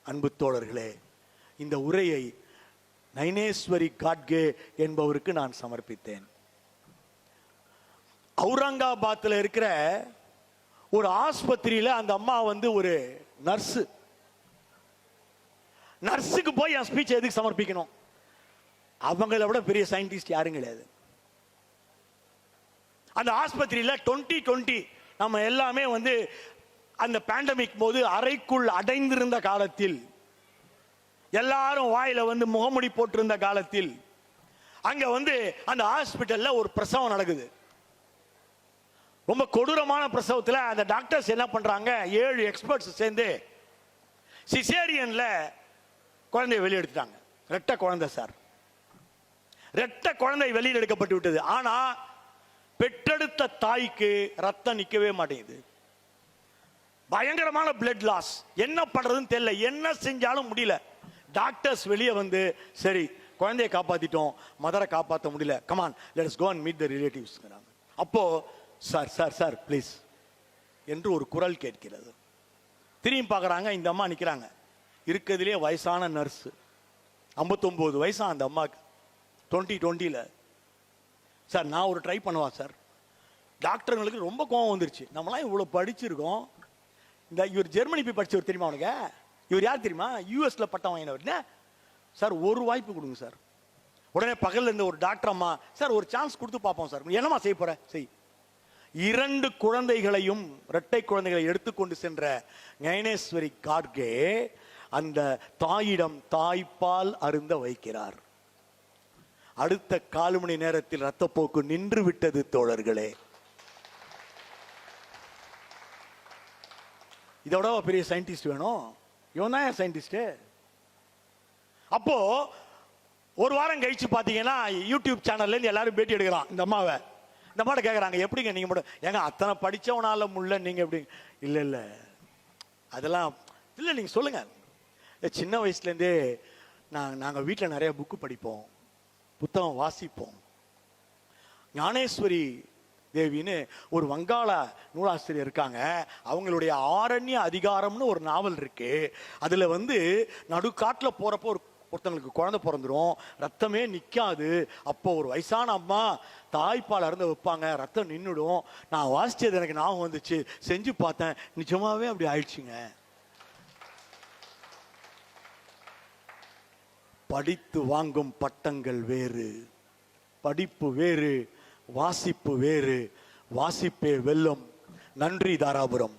அன்பு தோழர்களே, இந்த உரையை நைனேஸ்வரி காட்கே என்பவருக்கு நான் சமர்ப்பித்தேன். அவுரங்காபாத்தில் இருக்கிற ஒரு ஆஸ்பத்திரியில அந்த அம்மா ஒரு நர்ஸுக்கு போய் என் ஸ்பீச் எதுக்கு சமர்ப்பிக்கணும்? அவங்கள விட பெரிய சயின்டிஸ்ட் யாரும் கிடையாது. அந்த ஆஸ்பத்திரியில 2020 நம்ம எல்லாமே அந்த பேண்டமிக் போது அறைக்குள் அடைந்திருந்த காலத்தில், எல்லாரும் வாயில முகமுடி போட்டிருந்த காலத்தில், அங்க அந்த ஹாஸ்பிட்டல்ல ஒரு பிரசவம் நடக்குது. ரொம்ப கொடூரமான பிரசவத்தில் அந்த டாக்டர்ஸ் என்ன பண்றாங்க, 7 எக்ஸ்பர்ட்ஸ் சேர்ந்து சிசேரியன்ல குழந்தையை வெளியெடுத்துட்டாங்க. ரெட்டை குழந்தை சார், ரெட்டை குழந்தை வெளியில் எடுக்கப்பட்டு விட்டது. ஆனா பெற்றெடுத்த தாய்க்கு ரத்தம் நிக்கவே மாட்டேங்குது. பயங்கரமான பிளட் லாஸ். என்ன பண்றதுன்னு தெரியல, என்ன செஞ்சாலும் முடியல. டாக்டர்ஸ் வெளியே சரி குழந்தையை காப்பாத்திட்டோம், மதரை காப்பாற்ற முடியல, come on let's go and meet the relatives. அப்போ சார் சார் சார் ப்ளீஸ் என்று ஒரு குரல் கேட்கிறது. திரும்பி பார்க்குறாங்க, இந்த அம்மா நிற்கிறாங்க. இருக்கிறதுலே வயசான நர்ஸ், 59 வயசா அந்த அம்மாக்கு. 2020 சார் நான் ஒரு ட்ரை பண்ணுவா சார். டாக்டர்களுக்கு ரொம்ப கோவம் வந்துருச்சு. நம்மளாம் இவ்வளோ படிச்சிருக்கோம். இவர் ஜெர்மனி போய் படிச்சவர் தெரியுமா உனக்கு? இவர் யார் தெரியுமா? யூஎஸ்ல பட்டம் வாங்கினவர். சார் ஒரு வாய்ப்பு கொடுங்க சார். உடனே பகல்ல இருந்த ஒரு டாக்டர் அம்மா, சார் ஒரு சான்ஸ் கொடுத்து பார்ப்போம் சார். என்னமா செய்ய போற? செய். 2 குழந்தைகளையும் இரட்டை குழந்தைகளை எடுத்துக்கொண்டு சென்ற ஞானேஸ்வரி காட்கே அந்த தாயிடம் தாய்ப்பால் அருந்த வைக்கிறார். அடுத்த 4 மணி நேரத்தில் ரத்தப்போக்கு நின்று விட்டது தோழர்களே. இதோட பெரிய சயின்டிஸ்ட் வேணும்? இவன் தான் சயின்டிஸ்ட். அப்போ ஒரு வாரம் கழிச்சு பாத்தீங்கன்னா யூடியூப் சேனல்ல இருந்து எல்லாரும் பேட்டி எடுக்கலாம் இந்த அம்மாவை. இந்த அம்மாட்ட கேட்குறாங்க, எப்படிங்க நீங்க மட்டும் ஏங்க அத்தனை படிச்சவனால முள்ள நீங்க எப்படி? இல்ல இல்ல அதெல்லாம் இல்ல, நீங்க சொல்லுங்க. சின்ன வயசுலேருந்தே நாங்கள் வீட்டில் நிறைய புக்கு படிப்போம், புத்தகம் வாசிப்போம். ஞானேஸ்வரி தேவின்னு ஒரு வங்காள நூலாசிரியர் இருக்காங்க. அவங்களுடைய ஆரண்ய அதிகாரம்னு ஒரு நாவல் இருக்கு. அதுல நடுக்காட்டில் போறப்போ ஒருத்தங்களுக்கு குழந்தை பிறந்துடும், ரத்தமே நிற்காது. அப்போ ஒரு வயசான அம்மா தாய்ப்பால் அருந்த வைப்பாங்க, ரத்தம் நின்றுடும். நான் வாசிச்சது எனக்கு ஞாபகம் வந்துச்சு, செஞ்சு பார்த்தேன், நிஜமாவே அப்படி ஆயிடுச்சுங்க. படித்து வாங்கும் பட்டங்கள் வேறு, படிப்பு வேறு, வாசிப்பு வேறு. வாசிப்பே வெல்லும். நன்றி தாராபுரம்.